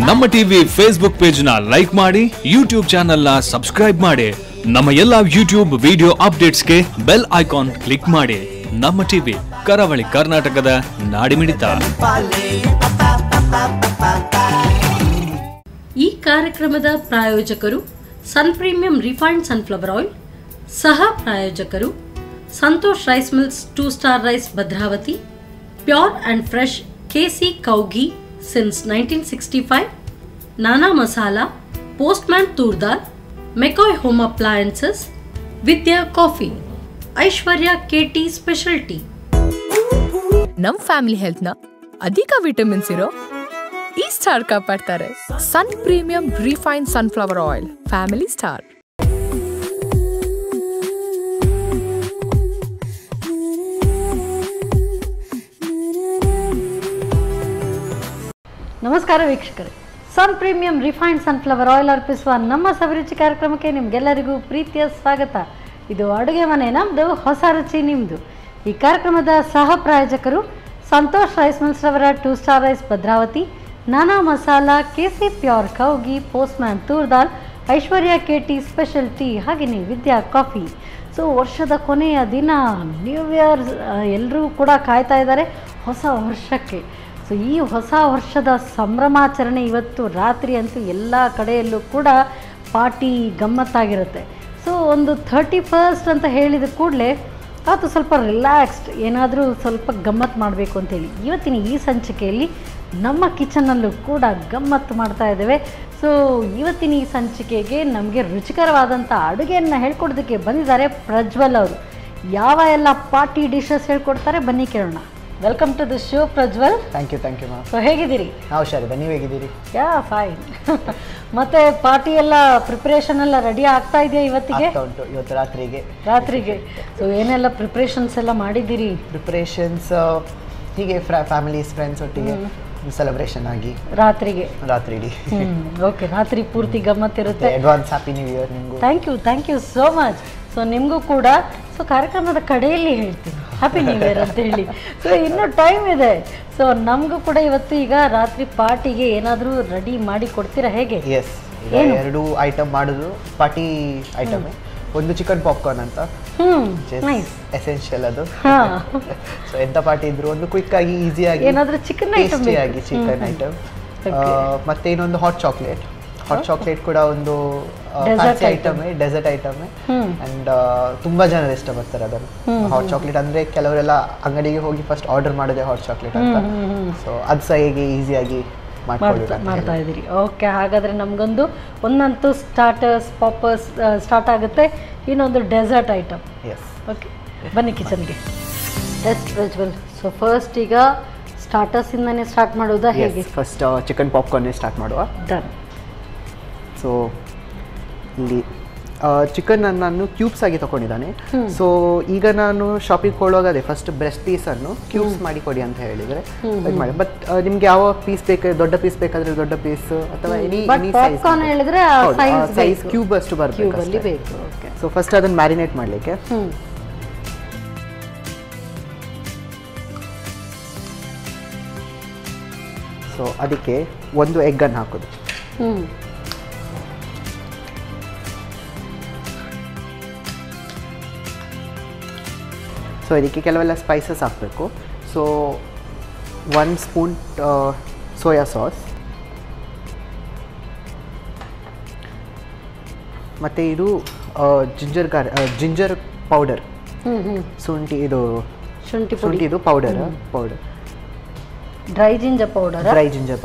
ನಮ್ಮ TV Facebook page ನ like ಮಾಡಿ, ಯೂಟ್ಯೂಬ್ ಚಾನೆಲ್ ನ ಸಬ್ಸ್ಕ್ರೈಬ್ ಮಾಡಿ. ನಮ್ಮ ಎಲ್ಲಾ ಯೂಟ್ಯೂಬ್ ವಿಡಿಯೋ ಅಪ್ಡೇಟ್ಸ್ಗೆ ಬೆಲ್ ಐಕಾನ್ ಕ್ಲಿಕ್ ಮಾಡಿ. ನಮ್ಮ ಟಿವಿ ಕರಾವಳಿ ಕರ್ನಾಟಕದ ನಾಡಿಮಿಡಿತ. ಈ ಕಾರ್ಯಕ್ರಮದ ಪ್ರಾಯೋಜಕರು ಸನ್ ಪ್ರೀಮಿಯಂ ರಿಫೈನ್ಡ್ ಸನ್ಫ್ಲವರ್ ಆಯಿಲ್, ಸಹ ಪ್ರಾಯೋಜಕರು Santosh rice mills 2 star rice Bhadravati, pure and fresh KC cow ghee since 1965, Nana masala, postman toor dal, McCoy home appliances, Vidya coffee, Aishwarya KT special tea. ನಮ್ ಫ್ಯಾಮಿಲಿ ಹೆಲ್ತ್ ನ ಅಧಿಕ ವಿಟಮಿನ್ಸ್ ಇರೋ ಈ ಸ್ಟಾರ್ ಕಾಪಾಡ್ತಾರೆ. ಸನ್ premium refined sunflower oil, family star. ನಮಸ್ಕಾರ ವೀಕ್ಷಕರೇ, Sun premium refined sunflower oil ಅರ್ಪಿಸುವ ನಮ್ಮ ಸವಿರುಚಿ ಕಾರ್ಯಕ್ರಮಕ್ಕೆ ನಿಮಗೆಲ್ಲರಿಗೂ ಪ್ರೀತಿಯ ಸ್ವಾಗತ. ಇದು ಅಡುಗೆ ಮನೆ ನಮ್ಮದು, ಹೊಸ ರುಚಿ ನಿಮ್ಮದು. ಈ ಕಾರ್ಯಕ್ರಮದ ಸಹ ಪ್ರಾಯೋಜಕರು ಸಂತೋಷ್ ರೈಸ್ ಮಿಲ್ಸ್ ರವರ 2 ಸ್ಟಾರ್ ರೈಸ್ ಭದ್ರಾವತಿ, ನಾನಾ ಮಸಾಲಾ, ಕೆಸಿ ಪ್ಯೂರ್ ಕೌ ಘೀ, ಪೋಸ್ಟ್ಮ್ಯಾನ್ ತೂರ್ದಾಲ್, ಐಶ್ವರ್ಯ ಕೆಟಿ ಸ್ಪೆಷಲ್ ಟೀ, ಹಾಗೆಯೇ ವಿದ್ಯಾ ಕಾಫಿ. ಸೊ ವರ್ಷದ ಕೊನೆಯ ದಿನ, ನ್ಯೂ ಇಯರ್ ಎಲ್ಲರೂ ಕೂಡ ಕಾಯ್ತಾ ಇದ್ದಾರೆ ಹೊಸ ವರ್ಷಕ್ಕೆ. ಸೊ ಈ ಹೊಸ ವರ್ಷದ ಸಂಭ್ರಮಾಚರಣೆ ಇವತ್ತು ರಾತ್ರಿ ಅಂತೂ ಎಲ್ಲ ಕಡೆಯಲ್ಲೂ ಕೂಡ ಪಾರ್ಟಿ ಗಮ್ಮತ್ತಾಗಿರುತ್ತೆ. ಸೊ ಒಂದು 31st ಅಂತ ಹೇಳಿದ ಕೂಡಲೇ ಅದು ಸ್ವಲ್ಪ ರಿಲ್ಯಾಕ್ಸ್ಡ್, ಏನಾದರೂ ಸ್ವಲ್ಪ ಗಮ್ಮತ್ತು ಮಾಡಬೇಕು ಅಂತೇಳಿ ಇವತ್ತಿನ ಈ ಸಂಚಿಕೆಯಲ್ಲಿ ನಮ್ಮ ಕಿಚನ್ನಲ್ಲೂ ಕೂಡ ಗಮ್ಮತ್ತು ಮಾಡ್ತಾ ಇದ್ದೇವೆ. ಸೊ ಇವತ್ತಿನ ಈ ಸಂಚಿಕೆಗೆ ನಮಗೆ ರುಚಿಕರವಾದಂಥ ಅಡುಗೆಯನ್ನು ಹೇಳ್ಕೊಡೋದಕ್ಕೆ ಬಂದಿದ್ದಾರೆ ಪ್ರಜ್ವಲ್ ಅವರು. ಯಾವ ಎಲ್ಲ ಪಾರ್ಟಿ ಡಿಶಸ್ ಹೇಳ್ಕೊಡ್ತಾರೆ ಬನ್ನಿ ಕೇಳೋಣ. Welcome to the show Prajwal. Thank you ಮಾ. ಸೊ ಹೇಗಿದ್ದೀರಿ? ನಾವು ಹುಷಾರಿದ್ದೆ, ನೀವು ಹೇಗಿದ್ದೀರಿ? Ya fine. ಮತ್ತೆ ಪಾರ್ಟಿ ಎಲ್ಲ ಪ್ರಿಪ್ರೇಷನ್ ಎಲ್ಲ ರೆಡಿ ಆಗ್ತಾ ಇದೆಯಾ ಇವತ್ತಿಗೆ? ಉಂಟು, ಇವತ್ತು ರಾತ್ರಿಗೆ. ಸೊ ಏನೆಲ್ಲ ಪ್ರಿಪ್ರೇಷನ್ಸ್ ಎಲ್ಲ ಮಾಡಿದ್ದೀರಿ? ಪ್ರಿಪ್ರೇಷನ್ಸ್ ಹೀಗೆ ಫ್ಯಾಮಿಲೀಸ್ ಫ್ರೆಂಡ್ಸ್ ಒಟ್ಟಿಗೆ ಸೆಲೆಬ್ರೇಷನ್ ಆಗಿ ರಾತ್ರಿ ಇಡೀ. ಓಕೆ, ರಾತ್ರಿ ಪೂರ್ತಿ ಗಮ್ಮತ್ತಿರುತ್ತೆ. ಅಡ್ವಾನ್ಸ್ ಹ್ಯಾಪಿ ನ್ಯೂ ಇಯರ್ ನಿಮಗೂ. Thank you so much. So ನಿಮಗೂ ಕೂಡ. ಸೊ ಕಾರ್ಯಕ್ರಮದ ಕಡೆಯಲ್ಲಿ ಹೇಳ್ತೀನಿ ಹ್ಯಾಪಿ ನ್ಯೂ ಇಯರ್ ಅಂತ ಹೇಳಿ. ಸೊ ಇನ್ನೂ ಟೈಮ್ ಇದೆ. ಸೊ ನಮಗೂ ಕೂಡ ಇವತ್ತು ಈಗ ರಾತ್ರಿ ಪಾರ್ಟಿಗೆ ಏನಾದರೂ ರೆಡಿ ಮಾಡಿ ಕೊಡ್ತೀರಾ ಹೇಗೆ? ಎಸ್, ಎರಡು ಐಟಮ್ ಮಾಡೋದು ಪಾರ್ಟಿ ಐಟಮ್. ಒಂದು ಚಿಕನ್ ಪಾಪ್ಕಾರ್ನ್ ಅಂತ, ಎಸೆನ್ಷಿಯಲ್ ಅದು. ಸೊ ಎಂತ ಪಾರ್ಟಿ ಇದ್ರು ಒಂದು ಕ್ವಿಕ್ ಆಗಿ ಈಸಿಯಾಗಿ ಏನಾದರೂ ಚಿಕನ್ ಐಟಮ್. ಮತ್ತೆ ಇನ್ನೊಂದು ಹಾಟ್ ಚಾಕ್ಲೇಟ್ ಕೂಡ ಒಂದು ಐಟಮ್, ಡೆಸರ್ಟ್ ಐಟಮ್. ಅಂಡ್ ತುಂಬಾ ಜನರು ಇಷ್ಟಪಡ್ತಾರೆ ಅದನ್ನು. ಹಾಟ್ ಚಾಕ್ಲೇಟ್ ಅಂದ್ರೆ ಕೆಲವರೆಲ್ಲ ಅಂಗಡಿಗೆ ಹೋಗಿ ಫಸ್ಟ್ ಆರ್ಡರ್ ಮಾಡೋದೇ ಹಾಟ್ ಚಾಕ್ಲೇಟ್ ಅಂತ. ಸೊ ಅದು ಸಹ ಹೇಗೆ ಈಸಿಯಾಗಿ ಮಾಡ್ತಾ ಇದ್ದೀರಿ. ಓಕೆ, ಹಾಗಾದ್ರೆ ನಮಗೊಂದು ಒಂದಂತೂ ಸ್ಟಾರ್ಟರ್ಸ್ ಪಾಪರ್ಸ್ ಸ್ಟಾರ್ಟ್ ಆಗುತ್ತೆ, ಇನ್ನೊಂದು ಡೆಸರ್ಟ್ ಐಟಮ್. ಓಕೆ, ಬನ್ನಿ ಕಿಚನ್ಗೆ. ಎಸ್ ಪ್ರಜ್ವಲ್, ಸೊ ಫಸ್ಟ್ ಈಗ ಸ್ಟಾರ್ಟರ್ಸ್ ಇಂದಾನೆ ಸ್ಟಾರ್ಟ್ ಮಾಡೋದಾ ಹೇಗೆ? ಫಸ್ಟ್ ಚಿಕನ್ ಪಾಪ್ಕಾರ್ನ್ ಸ್ಟಾರ್ಟ್ ಮಾಡುವ. ಡನ್. ಸೊ ಇಲ್ಲಿ ಚಿಕನ್ ನಾನು ಕ್ಯೂಬ್ಸ್ ಆಗಿ ತಗೊಂಡಿದ್ದಾನೆ. ಸೊ ಈಗ ನಾನು ಶಾಪಿಂಗ್ ಹೋಗುವಾಗ ಅದೇ ಫಸ್ಟ್ ಬ್ರೆಸ್ಟ್ ಪೀಸನ್ನು ಕ್ಯೂಬ್ಸ್ ಮಾಡಿ ಕೊಡಿ ಅಂತ ಹೇಳಿದರೆ ಮಾಡಿ. ಬಟ್ ನಿಮ್ಗೆ ಯಾವ ಪೀಸ್ ಬೇಕಾದ್ರೆ, ದೊಡ್ಡ ಪೀಸ್ ಬೇಕಾದ್ರೆ ದೊಡ್ಡ ಪೀಸ್, ಅಥವಾ ಸೈಜ್ ಕ್ಯೂಬ್ ಅಷ್ಟು ಬರಬೇಕು. ಸೊ ಫಸ್ಟ್ ಅದನ್ನು ಮ್ಯಾರಿನೇಟ್ ಮಾಡಲಿಕ್ಕೆ ಸೊ ಅದಕ್ಕೆ ಒಂದು ಎಗ್ಗನ್ನು ಹಾಕೋದು. ಸೊ ಇದಕ್ಕೆ ಕೆಲವೆಲ್ಲ ಸ್ಪೈಸಸ್ ಹಾಕಬೇಕು. ಸೊ 1 ಸ್ಪೂನ್ ಸೋಯಾ ಸಾಸ್, ಮತ್ತು ಇದು ಜಿಂಜರ್ ಪೌಡರ್, ಶುಂಠಿದು ಪೌಡರ್, ಡ್ರೈ ಜಿಂಜರ್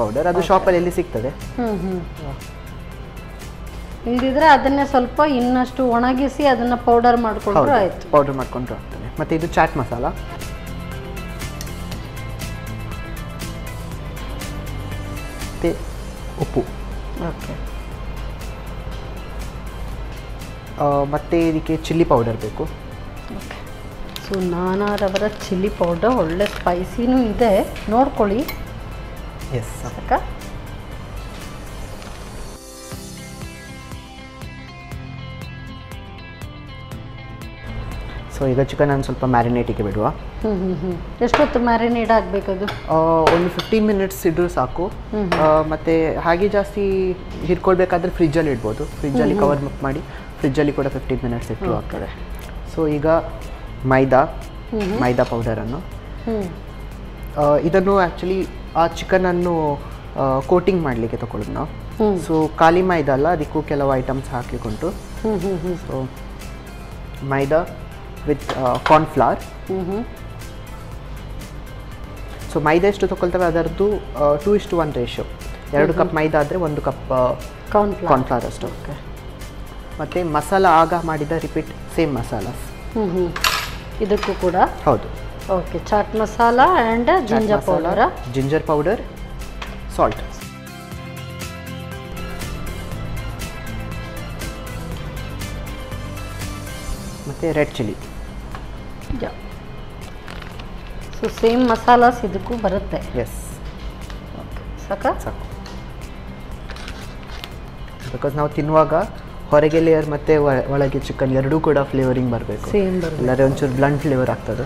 ಪೌಡರ್. ಅದು ಶಾಪಲ್ಲಿ ಎಲ್ಲಿ ಸಿಗ್ತದೆ. ಇಲ್ದಿದ್ರೆ ಅದನ್ನೇ ಸ್ವಲ್ಪ ಇನ್ನಷ್ಟು ಒಣಗಿಸಿ ಅದನ್ನ ಪೌಡರ್ ಮಾಡ್ಕೊಂಡ್ರೆ ಆಯ್ತು. ಆಗ್ತದೆ. ಮತ್ತು ಇದು ಚಾಟ್ ಮಸಾಲ, ಮತ್ತು ಉಪ್ಪು. ಓಕೆ. ಮತ್ತು ಇದಕ್ಕೆ ಚಿಲ್ಲಿ ಪೌಡರ್ ಬೇಕು. ಓಕೆ. ಸೊ ನಾನಾರವರ ಚಿಲ್ಲಿ ಪೌಡರ್ ಒಳ್ಳೆ ಸ್ಪೈಸಿನೂ ಇದೆ, ನೋಡ್ಕೊಳ್ಳಿ. ಎಸ್, ಸಾಕಾ? ಸೊ ಸೊ ಈಗ ಚಿಕನನ್ನು ಸ್ವಲ್ಪ ಮ್ಯಾರಿನೇಟಿಗೆ ಬಿಡುವ. ಎಷ್ಟೊತ್ತು ಮ್ಯಾರಿನೇಟ್ ಆಗಬೇಕದು? ಒಂದು 15 ಮಿನಿಟ್ಸ್ ಇದ್ರೂ ಸಾಕು. ಮತ್ತು ಹಾಗೆ ಜಾಸ್ತಿ ಹಿಡ್ಕೊಳ್ಬೇಕಾದ್ರೆ ಫ್ರಿಜ್ಜಲ್ಲಿ ಇಡ್ಬೋದು. ಫ್ರಿಜ್ಜಲ್ಲಿ ಕವರ್ ಮಾಡಿ ಫ್ರಿಜ್ಜಲ್ಲಿ ಕೂಡ 15 ಮಿನಿಟ್ಸ್ ಇಟ್ಟು ಆಗ್ತದೆ. ಸೊ ಈಗ ಮೈದಾ ಪೌಡರನ್ನು ಇದನ್ನು ಆ್ಯಕ್ಚುಲಿ ಆ ಚಿಕನನ್ನು ಕೋಟಿಂಗ್ ಮಾಡಲಿಕ್ಕೆ ತಗೊಳ್ಳೋದು ನಾವು. ಸೊ ಖಾಲಿ ಮೈದಾ ಅಲ್ಲ, ಅದಕ್ಕೂ ಕೆಲವು ಐಟಮ್ಸ್ ಹಾಕಲಿಕ್ಕುಂಟು. So maida with cornflour. So maida ಎಷ್ಟು ತಗೊಳ್ತೇವೆ ಅದರದ್ದು 2:1 ರೇಷಿಯೋ. 2 ಕಪ್ ಮೈದಾ ಆದರೆ 1 ಕಪ್ ಕಾರ್ನ್ಫ್ಲವರ್ ಅಷ್ಟು. ಓಕೆ. ಮತ್ತು ಮಸಾಲ ಆಗ ಮಾಡಿದ ರಿಪೀಟ್ ಸೇಮ್ ಮಸಾಲ ಇದಕ್ಕೂ ಕೂಡ ಹೌದು. Okay. Chaat masala and ginger powder, salt. ಮತ್ತು red chilli. So same masalas ಇದಕ್ಕೂ ಬರುತ್ತೆ. ಎಸ್. ಸಾಕು. ಬಿಕಾಸ್ ನಾವು ತಿನ್ನುವಾಗ ಹೊರಗೆ ಲೇಯರ್ ಮತ್ತು ಒಳಗೆ ಚಿಕನ್ ಎರಡೂ ಕೂಡ ಫ್ಲೇವರಿಂಗ್ ಬರಬೇಕು. ಇಲ್ಲದ್ರೆ ಒಂಚೂರು ಬ್ಲಂಟ್ ಫ್ಲೇವರ್ ಆಗ್ತದೆ.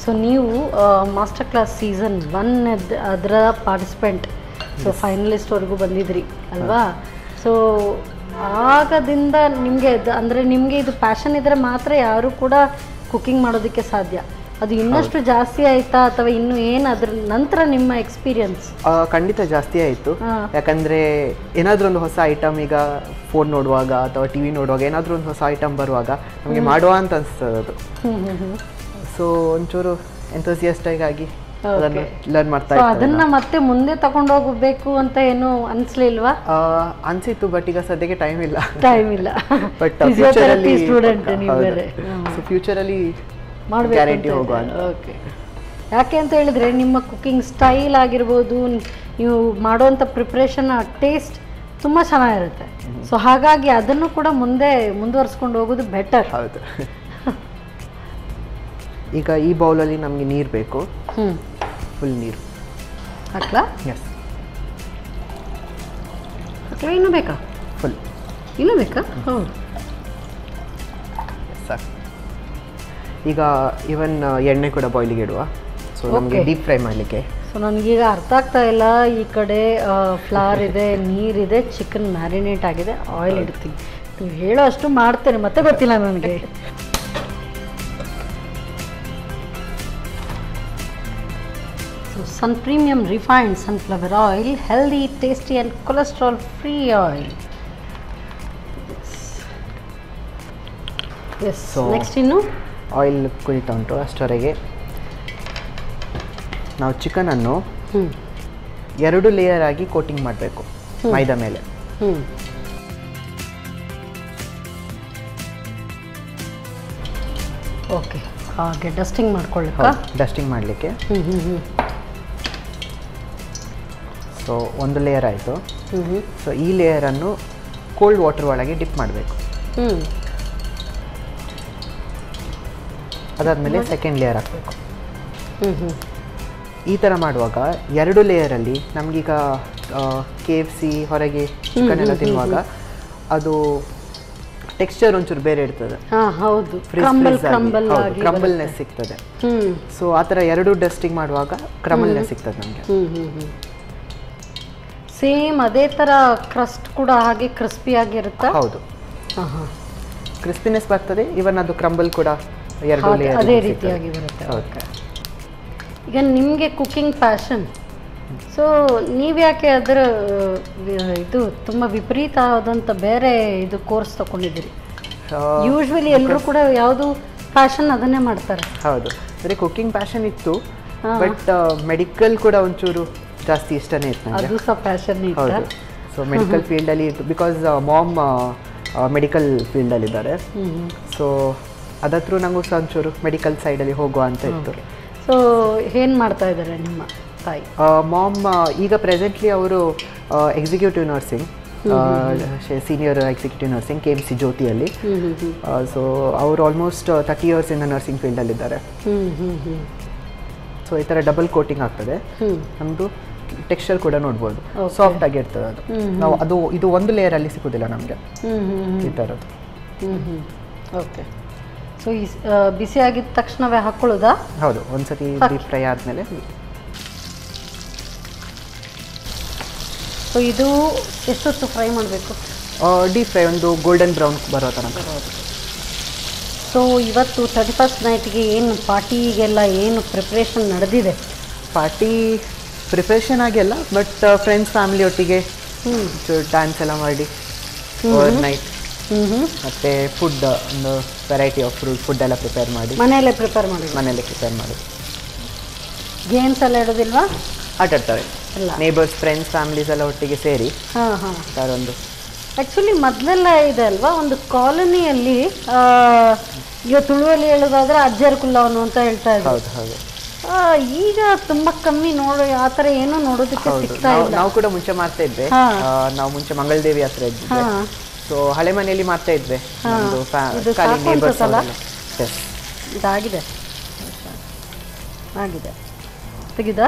ಸೊ ನೀವು ಮಾಸ್ಟರ್ ಕ್ಲಾಸ್ ಸೀಸನ್ 1 ಅದರ ಪಾರ್ಟಿಸಿಪೆಂಟ್, ಸೊ ಫೈನಲಿಸ್ಟ್ವರೆಗೂ ಬಂದಿದ್ರಿ ಅಲ್ವಾ? ಸೊ ಆಗದಿಂದ ನಿಮಗೆ ಅಂದರೆ ನಿಮಗೆ ಇದು ಪ್ಯಾಷನ್ ಇದ್ದರೆ ಮಾತ್ರ ಯಾರೂ ಕೂಡ ಕುಕ್ಕಿಂಗ್ ಮಾಡೋದಕ್ಕೆ ಸಾಧ್ಯ. ಅದು ಇನ್ನಷ್ಟು ಜಾಸ್ತಿ ಆಯಿತಾ ಅಥವಾ ಇನ್ನು ಏನು ಅದ್ರ ನಂತರ ನಿಮ್ಮ ಎಕ್ಸ್ಪೀರಿಯನ್ಸ್? ಖಂಡಿತ ಜಾಸ್ತಿ ಆಯಿತು. ಯಾಕಂದರೆ ಏನಾದರೂ ಒಂದು ಹೊಸ ಐಟಮ್, ಈಗ ಫೋನ್ ನೋಡುವಾಗ ಅಥವಾ ಟಿ ವಿ ನೋಡುವಾಗ ಏನಾದರೂ ಒಂದು ಹೊಸ ಐಟಮ್ ಬರುವಾಗ ನಮಗೆ ಮಾಡುವ ಅಂತ ಅನಿಸ್ತದೆ ಅದು. ಸೊ ಒಂಚೂರು ಎಂಥೂಸಿಯಾಸ್ಟಿಕ್ ಆಗಿ ಅದನ್ನು ಲರ್ನ್ ಮಾಡ್ತಾ ಇದ್ದೆ. ಅದನ್ನು ಮತ್ತೆ ಮುಂದೆ ತಗೊಂಡು ಹೋಗಬೇಕು ಅಂತ ಏನು ಅನಿಸ್ಲಿಲ್ವಾ? ಅನಿಸಿತ್ತು, ಬಟ್ ಈಗ ಸದ್ಯಕ್ಕೆ ಟೈಮ್ ಇಲ್ಲ. ಬಟ್ ಫ್ಯೂಚರಲ್ಲಿ ಗ್ಯಾರಂಟಿ ಹೋಗುವ. ಓಕೆ. ಯಾಕೆ ಅಂತ ಹೇಳಿದ್ರೆ ನಿಮ್ಮ ಕುಕ್ಕಿಂಗ್ ಸ್ಟೈಲ್ ಆಗಿರ್ಬೋದು, ನೀವು ಮಾಡುವಂಥ ಪ್ರಿಪ್ರೇಷನ್ ಟೇಸ್ಟ್ ತುಂಬ ಚೆನ್ನಾಗಿರುತ್ತೆ. ಸೊ ಹಾಗಾಗಿ ಅದನ್ನು ಕೂಡ ಮುಂದುವರಿಸ್ಕೊಂಡು ಹೋಗೋದು ಬೆಟರ್. ಹೌದು. ಈಗ ಈ ಬೌಲಲ್ಲಿ ನಮಗೆ ನೀರು ಬೇಕು. ಫುಲ್ ನೀರು ಹಾಕ್ಲಾ? ಎಸ್. ಹಾಕ್ಲಾ? ಇನ್ನೂ ಬೇಕಾ? ಫುಲ್ ಇನ್ನೂ ಬೇಕಾ? ಹೌದು. ಸಾಕು. ಈಗ ಇವನ್ ಎಣ್ಣೆ ಕೂಡ ಬಾಯ್ಲಿಗೆ ಇಡುವ. ಸೊ ನಮಗೆ ಡೀಪ್ ಫ್ರೈ ಮಾಡಲಿಕ್ಕೆ. ಸೊ ನನಗೀಗ ಅರ್ಥ ಆಗ್ತಾ ಇಲ್ಲ. ಈ ಕಡೆ ಫ್ಲವರ್ ಇದೆ, ನೀರಿದೆ, ಚಿಕನ್ ಮ್ಯಾರಿನೇಟ್ ಆಗಿದೆ, ಆಯಿಲ್ ಇಡ್ತೀನಿ. ನೀವು ಹೇಳೋ ಅಷ್ಟು ಮಾಡ್ತೇನೆ, ಮತ್ತೆ ಗೊತ್ತಿಲ್ಲ ನನಗೆ. Sun Premium Refined Sunflower Oil, healthy, tasty and cholesterol free oil. Yes. So next ಇನ್ನು ಆಯಿಲ್ ಕುದಿತಾ ಉಂಟು. ಅಷ್ಟರವರೆಗೆ ನಾವು ಚಿಕನನ್ನು 2 ಲೇಯರ್ ಆಗಿ ಕೋಟಿಂಗ್ ಮಾಡಬೇಕು ಮೈದಾ ಮೇಲೆ. ಓಕೆ. ಹಾಗೆ ಡಸ್ಟಿಂಗ್ ಮಾಡ್ಕೊಳ್ಳಿಕ್ಕೆ. ಡಸ್ಟಿಂಗ್ ಮಾಡಲಿಕ್ಕೆ. ಸೊ 1 ಲೇಯರ್ ಆಯಿತು. ಸೊ ಈ ಲೇಯರನ್ನು ಕೋಲ್ಡ್ ವಾಟರ್ ಒಳಗೆ ಡಿಪ್ ಮಾಡಬೇಕು. ಅದಾದಮೇಲೆ ಸೆಕೆಂಡ್ ಲೇಯರ್ ಹಾಕಬೇಕು. ಈ ಥರ ಮಾಡುವಾಗ 2 ಲೇಯರಲ್ಲಿ ನಮಗೀಗ KFC ಹೊರಗೆ ಚಿಕನ್ ಎಲ್ಲ ತಿನ್ನುವಾಗ ಅದು ಟೆಕ್ಸ್ಚರ್ ಒಂಚೂರು ಬೇರೆ ಇರ್ತದೆ. ಹೌದು, ಕ್ರಂಬಲ್ನೆಸ್ ಸಿಗ್ತದೆ. ಸೊ ಆ ಥರ 2 ಡಸ್ಟಿಂಗ್ ಮಾಡುವಾಗ ಕ್ರಂಬಲ್ನೆಸ್ ಸಿಗ್ತದೆ ನಮಗೆ. ಸೇಮ್ ಅದೇ ಥರ ಕ್ರಸ್ಟ್ ಕೂಡ ಹಾಗೆ ಕ್ರಿಸ್ಪಿ ಆಗಿರುತ್ತೆ. ಹೌದು, ಕ್ರಿಸ್ಪಿನೆಸ್ ಬರ್ತದೆ. ಇವನ್ ಅದು ಕ್ರಂಬಲ್ ಕೂಡ 2 ಲೇಯರ್ ಅದೇ ರೀತಿಯಾಗಿ ಬರುತ್ತೆ. ಓಕೆ. ಈಗ ನಿಮಗೆ ಕುಕ್ಕಿಂಗ್ ಪ್ಯಾಷನ್, ಸೊ ನೀವ್ಯಾಕೆ ಅದರ ಇದು ತುಂಬ ವಿಪರೀತ ಆದಂಥ ಬೇರೆ ಇದು ಕೋರ್ಸ್ ತಗೊಂಡಿದ್ದೀರಿ? ಯೂಶ್ವಲಿ ಎಲ್ಲರೂ ಕೂಡ ಯಾವುದು ಪ್ಯಾಷನ್ ಅದನ್ನೇ ಮಾಡ್ತಾರೆ. ಹೌದು, ಅಂದರೆ ಕುಕ್ಕಿಂಗ್ ಪ್ಯಾಷನ್ ಇತ್ತು, ಬಟ್ ಮೆಡಿಕಲ್ ಕೂಡ ಒಂಚೂರು ಜಾಸ್ತಿ ಇಷ್ಟನೇ ಇತ್ತು ನನಗೆ. ಅದು ಸಹ ಪ್ಯಾಷನ್ ಇತ್ತು. ಹೌದು. ಸೊ ಮೆಡಿಕಲ್ ಫೀಲ್ಡಲ್ಲಿ ಇತ್ತು, ಬಿಕಾಸ್ ಮಾಮ್ ಮೆಡಿಕಲ್ ಫೀಲ್ಡಲ್ಲಿದ್ದಾರೆ. ಸೊ ಅದತ್ರ ನಂಗೂ ಸಹ ಒಂಚೂರು ಮೆಡಿಕಲ್ ಸೈಡಲ್ಲಿ ಹೋಗುವ ಅಂತ ಇತ್ತು. ಸೊ ಏನು ಮಾಡ್ತಾ ಇದ್ದಾರೆ ನಿಮ್ಮ ತಾಯಿ? ಮಾಮ್ ಈಗ ಪ್ರೆಸೆಂಟ್ಲಿ ಅವರು executive nursing, senior executive nursing KMC ಜ್ಯೋತಿಯಲ್ಲಿ. ಸೊ ಅವರು ಆಲ್ಮೋಸ್ಟ್ 30 ಇಯರ್ಸ್ ಇಂದ ನರ್ಸಿಂಗ್ ಫೀಲ್ಡಲ್ಲಿದ್ದಾರೆ. ಸೊ ಈ ಥರ ಡಬಲ್ ಕೋಟಿಂಗ್ ಆಗ್ತದೆ. ನಮ್ಮದು ಟೆಕ್ಸ್ಚರ್ ಕೂಡ ನೋಡ್ಬೋದು, ಸಾಫ್ಟ್ ಆಗಿರ್ತದೆ ಅದು. ನಾವು ಇದು 1 ಲೇಯರಲ್ಲಿ ಸಿಗೋದಿಲ್ಲ ನಮಗೆ ಈ ಥರದ್ದು. ಓಕೆ. ಸೊ ಈ ಬಿಸಿ ಆಗಿದ ತಕ್ಷಣವೇ ಹಾಕೊಳ್ಳೋದಾ? ಹೌದು, ಒಂದ್ಸತಿ ಡೀಪ್ ಫ್ರೈ ಆದಮೇಲೆ. ಸೊ ಇದು ಎಷ್ಟೊತ್ತು ಫ್ರೈ ಮಾಡಬೇಕು? ಡೀಪ್ ಫ್ರೈ ಒಂದು ಗೋಲ್ಡನ್ ಬ್ರೌನ್ ಬರೋ ತನಕ. ಸೊ ಇವತ್ತು 31st ನೈಟ್ಗೆ ಏನು ಪಾರ್ಟಿಗೆಲ್ಲ ಏನು ಪ್ರಿಪ್ರೇಷನ್ ನಡೆದಿದೆ? ಪಾರ್ಟಿ ಪ್ರಿಪ್ರೇಷನ್ ಆಗಿಲ್ಲ, ಬಟ್ ಫ್ರೆಂಡ್ಸ್ ಫ್ಯಾಮಿಲಿ ಒಟ್ಟಿಗೆ ಡ್ಯಾನ್ಸ್ ಎಲ್ಲ ಮಾಡಿ ಓವರ್ ನೈಟ್. ಮತ್ತು ಫುಡ್ ಒಂದು ವೆರೈಟಿ ಆಫ್ ಫುಡ್ ಎಲ್ಲ ಪ್ರಿಪೇರ್ ಮಾಡಿ ಮನೆಯಲ್ಲೇ ಪ್ರಿಪೇರ್ ಮಾಡಿ. ಗೇಮ್ಸ್ ಎಲ್ಲ ಇಡೋದಿಲ್ವಾ? ಆಟಾಡ್ತಾರೆ ನೇಬರ್ಸ್, ಫ್ರೆಂಡ್ಸ್, ಫ್ಯಾಮಿಲೀಸ್ ಎಲ್ಲ ಒಟ್ಟಿಗೆ ಸೇರಿ. ಒಂದು ಆ್ಯಕ್ಚುಲಿ ಮೊದಲೆಲ್ಲ ಇದೆ ಅಲ್ವಾ, ಒಂದು ಕಾಲೋನಿಯಲ್ಲಿ ಈಗ ತುಳುವಲ್ಲಿ ಹೇಳೋದಾದ್ರೆ ಅಜ್ಜರ್ ಕುಲ್ಲವನು ಅಂತ ಹೇಳ್ತಾ ಇದ್ರು. ಹೌದು ಹೌದು. ಈಗ ತುಂಬಾ ಕಮ್ಮಿ ಆ ಥರ ಏನೋ ನೋಡೋದಕ್ಕೆ ಸಿಗ್ತಾ ಇಲ್ಲ. ನಾವು ಕೂಡ ಮುಂಚೆ ಮಾಡ್ತಾ ಇದ್ವಿ. ನಾವು ಮುಂಚೆ ಮಂಗಳದೇವಿ ಹತ್ರ ಇದ್ವಿ. ಸೊ ಹಳೆ ಮನೆಯಲ್ಲಿ ಮಾಡ್ತಾ ಇದ್ವಿ. ಇದಾಗಿದೆ ತೆಗಿದ.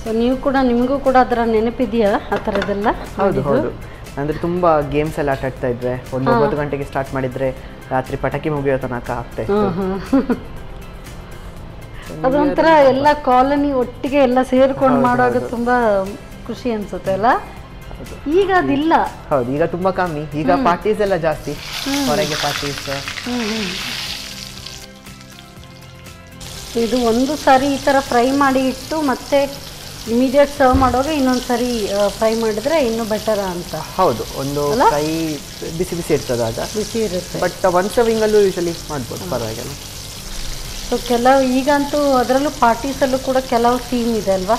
ಸೊ ನೀವು ಕೂಡ, ನಿಮಗೂ ಕೂಡ ಅದರ ನೆನಪಿದೆಯಾ ಆ ಥರದ್ದೆಲ್ಲ? ಹೌದು ಹೌದು. ಅಂದರೆ ತುಂಬ ಗೇಮ್ಸ್ ಎಲ್ಲ ಆಟಾಡ್ತಾ ಇದ್ವಿ. 9 ಗಂಟೆಗೆ ಸ್ಟಾರ್ಟ್ ಮಾಡಿದರೆ ರಾತ್ರಿ ಪಟಾಕಿ ಮುಗಿಯೋ ತನಕ ಆಗ್ತಾ ಇತ್ತು. ಅದೊಂಥರ ಎಲ್ಲ ಕಾಲನಿ ಒಟ್ಟಿಗೆ ಎಲ್ಲ ಸೇರ್ಕೊಂಡು ಮಾಡುವಾಗ ತುಂಬ ಖುಷಿ ಅನ್ಸುತ್ತೆ ಅಲ್ಲ? ಈಗ ಅದಿಲ್ಲ. ಹೌದು, ಈಗ ತುಂಬ ಕಮ್ಮಿ. ಈಗ ಪಾರ್ಟೀಸ್ ಎಲ್ಲ ಜಾಸ್ತಿ, ಹೊರಗೆ ಪಾರ್ಟೀಸ್. ಇದು ಒಂದು ಸಾರಿ ಈ ಥರ ಫ್ರೈ ಮಾಡಿ ಇಟ್ಟು ಮತ್ತೆ ಇಮಿಡಿಯೇಟ್ ಸರ್ವ್ ಮಾಡುವಾಗ ಇನ್ನೊಂದು ಸಾರಿ ಫ್ರೈ ಮಾಡಿದ್ರೆ ಇನ್ನೂ ಬೆಟರ ಅಂತ. ಹೌದು, ಒಂದು ಫ್ರೈ ಬಿಸಿ ಬಿಸಿ ಇರ್ತದೆ, ಆಗ ಬಿಸಿ ಇರುತ್ತೆ. ಬಟ್ ಒನ್ ಸರ್ವಿಂಗಲ್ಲೂ ಯೂಶಲಿ ಮಾಡ್ಬೋದು, ಪರವಾಗಿಲ್ಲ. ಸೊ ಕೆಲವು ಈಗಂತೂ ಅದರಲ್ಲೂ ಪಾರ್ಟೀಸಲ್ಲೂ ಕೂಡ ಕೆಲವು ಥೀಮ್ ಇದೆ ಅಲ್ವಾ?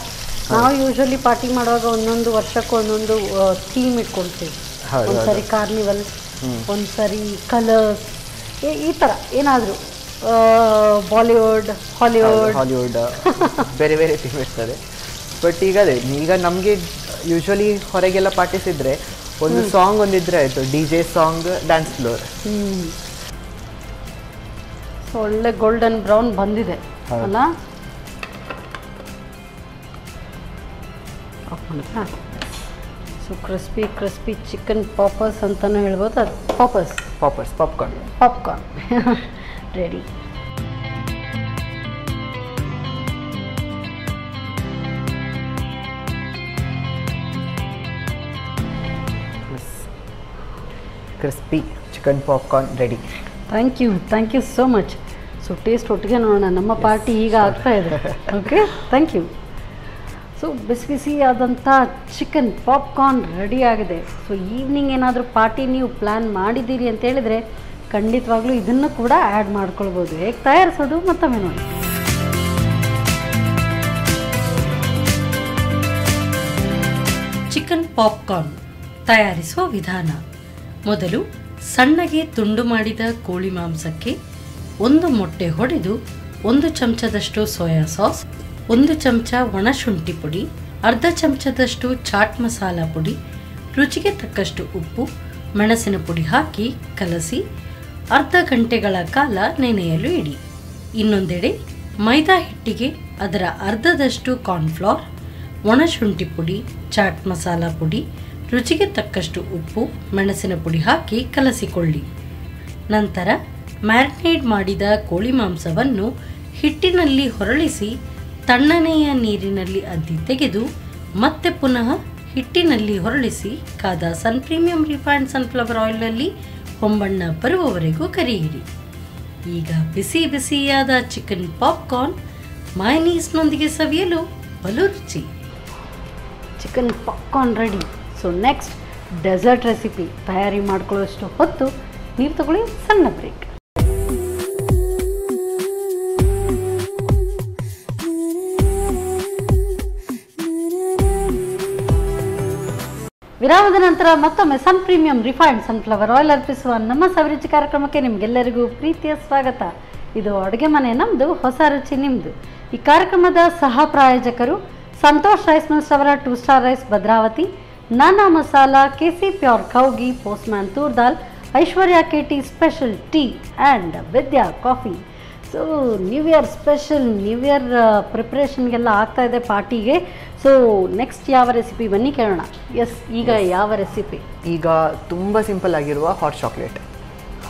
ನಾವು ಯೂಶಲಿ ಪಾರ್ಟಿ ಮಾಡುವಾಗ ಒಂದೊಂದು ವರ್ಷಕ್ಕೂ ಒಂದೊಂದು ಥೀಮ್ ಇಟ್ಕೊಳ್ತೀವಿ. ಒಂದ್ಸರಿ ಕಾರ್ನಿವಲ್, ಒಂದ್ಸರಿ ಕಲರ್ಸ್, ಈ ಥರ ಏನಾದರೂ ಬಾಲಿವುಡ್, ಹಾಲಿವುಡ್ ಬೇರೆ ಬೇರೆ ಥೀಮ್ ಇರ್ತದೆ. ಬಟ್ ಈಗ ನಮಗೆ ಯೂಶಲಿ ಹೊರಗೆಲ್ಲ ಪಾರ್ಟೀಸ್ ಇದ್ದರೆ ಒಂದು ಸಾಂಗ್ ಒಂದಿದ್ರೆ ಆಯಿತು, DJ song, dance floor. So ಒಳ್ಳೆ ಗೋಲ್ಡನ್ ಬ್ರೌನ್ ಬಂದಿದೆ ಅಲ್ಲ? ಸೊ ಕ್ರಿಸ್ಪಿ ಚಿಕನ್ ಪಾಪರ್ಸ್ ಅಂತಲೂ ಹೇಳ್ಬೋದು. ಅದು popcorn ready. Crispy chicken popcorn ready. Thank you so much. So taste ಒಟ್ಟಿಗೆ ನೋಡೋಣ. ನಮ್ಮ ಪಾರ್ಟಿ ಈಗ ಆಗ್ತಾ ಇದೆ. Okay, thank you. ಸೊ ಬಿಸಿ ಆದಂಥ ಚಿಕನ್ ಪಾಪ್ಕಾರ್ನ್ ರೆಡಿ ಆಗಿದೆ. ಸೊ ಈವ್ನಿಂಗ್ ಏನಾದರೂ ಪಾರ್ಟಿ ನೀವು ಪ್ಲ್ಯಾನ್ ಮಾಡಿದ್ದೀರಿ ಅಂತ ಹೇಳಿದರೆ ಖಂಡಿತವಾಗ್ಲೂ ಇದನ್ನು ಕೂಡ ಆ್ಯಡ್ ಮಾಡ್ಕೊಳ್ಬೋದು. ಹೇಗೆ ತಯಾರಿಸೋದು ಮತ್ತೊಮ್ಮೆ ನೋಡಿ. ಚಿಕನ್ ಪಾಪ್ಕಾರ್ನ್ ತಯಾರಿಸುವ ವಿಧಾನ. ಮೊದಲು ಸಣ್ಣಗೆ ತುಂಡು ಮಾಡಿದ ಕೋಳಿ ಮಾಂಸಕ್ಕೆ 1 ಮೊಟ್ಟೆ ಹೊಡೆದು 1 ಚಮಚದಷ್ಟು ಸೋಯಾ ಸಾಸ್, 1 ಚಮಚ ಒಣಶುಂಠಿ ಪುಡಿ, ಅರ್ಧ ಚಮಚದಷ್ಟು ಚಾಟ್ ಮಸಾಲ ಪುಡಿ, ರುಚಿಗೆ ತಕ್ಕಷ್ಟು ಉಪ್ಪು, ಮೆಣಸಿನ ಪುಡಿ ಹಾಕಿ ಕಲಸಿ ಅರ್ಧ ಗಂಟೆಗಳ ಕಾಲ ನೆನೆಯಲು ಇಡಿ. ಇನ್ನೊಂದೆಡೆ ಮೈದಾ ಹಿಟ್ಟಿಗೆ ಅದರ ಅರ್ಧದಷ್ಟು ಕಾರ್ನ್ಫ್ಲೋರ್, ಒಣಶುಂಠಿ ಪುಡಿ, ಚಾಟ್ ಮಸಾಲ ಪುಡಿ, ರುಚಿಗೆ ತಕ್ಕಷ್ಟು ಉಪ್ಪು, ಮೆಣಸಿನ ಪುಡಿ ಹಾಕಿ ಕಲಸಿಕೊಳ್ಳಿ. ನಂತರ ಮ್ಯಾರಿನೇಡ್ ಮಾಡಿದ ಕೋಳಿ ಮಾಂಸವನ್ನು ಹಿಟ್ಟಿನಲ್ಲಿ ಹೊರಳಿಸಿ ತಣ್ಣನೆಯ ನೀರಿನಲ್ಲಿ ಅದ್ದಿ ತೆಗೆದು ಮತ್ತೆ ಪುನಃ ಹಿಟ್ಟಿನಲ್ಲಿ ಹೊರಳಿಸಿ ಕಾದ ಸನ್ ಪ್ರೀಮಿಯಂ ರಿಫೈನ್ಡ್ ಸನ್ಫ್ಲವರ್ ಆಯಿಲ್ನಲ್ಲಿ ಹೊಂಬಣ್ಣ ಬರುವವರೆಗೂ ಕರಿಯಿರಿ. ಈಗ ಬಿಸಿ ಬಿಸಿಯಾದ ಚಿಕನ್ ಪಾಪ್ಕಾರ್ನ್ ಮಯೋನೀಸ್ನೊಂದಿಗೆ ಸವಿಯಲು ಬಲು ರುಚಿ. Chicken popcorn ready. So next dessert recipe ತಯಾರಿ ಮಾಡ್ಕೊಳ್ಳೋಷ್ಟು ಹೊತ್ತು ನೀವು ತಗೊಳ್ಳಿ ಸಣ್ಣ ಬ್ರೇಕ್. ವಿರಾಮದ ನಂತರ ಮತ್ತೊಮ್ಮೆ ಸನ್ ಪ್ರೀಮಿಯಂ ರಿಫೈನ್ಡ್ ಸನ್ಫ್ಲವರ್ ಆಯಿಲ್ ಅರ್ಪಿಸುವ ನಮ್ಮ ಸವಿರುಚಿ ಕಾರ್ಯಕ್ರಮಕ್ಕೆ ನಿಮಗೆಲ್ಲರಿಗೂ ಪ್ರೀತಿಯ ಸ್ವಾಗತ. ಇದು ಅಡುಗೆ ಮನೆ ನಮ್ಮದು, ಹೊಸ ರುಚಿ ನಿಮ್ಮದು. ಈ ಕಾರ್ಯಕ್ರಮದ ಸಹ ಪ್ರಾಯೋಜಕರು ಸಂತೋಷ್ ರೈಸ್ ಮಿಲ್ಸ್ ಅವರ 2 star rice Bhadravati, Nana masala, KC pure cow ghee, postman toor dal, Aishwarya KT special tea and Vidya coffee. So new year special, new year ಪ್ರಿಪ್ರೇಷನ್ಗೆಲ್ಲ ಆಗ್ತಾ ಇದೆ ಪಾರ್ಟಿಗೆ. ಸೊ ನೆಕ್ಸ್ಟ್ ಯಾವ ರೆಸಿಪಿ ಬನ್ನಿ ಕೇಳೋಣ. ಎಸ್, ಈಗ ಯಾವ ರೆಸಿಪಿ? ಈಗ ತುಂಬ ಸಿಂಪಲ್ ಆಗಿರುವ ಹಾಟ್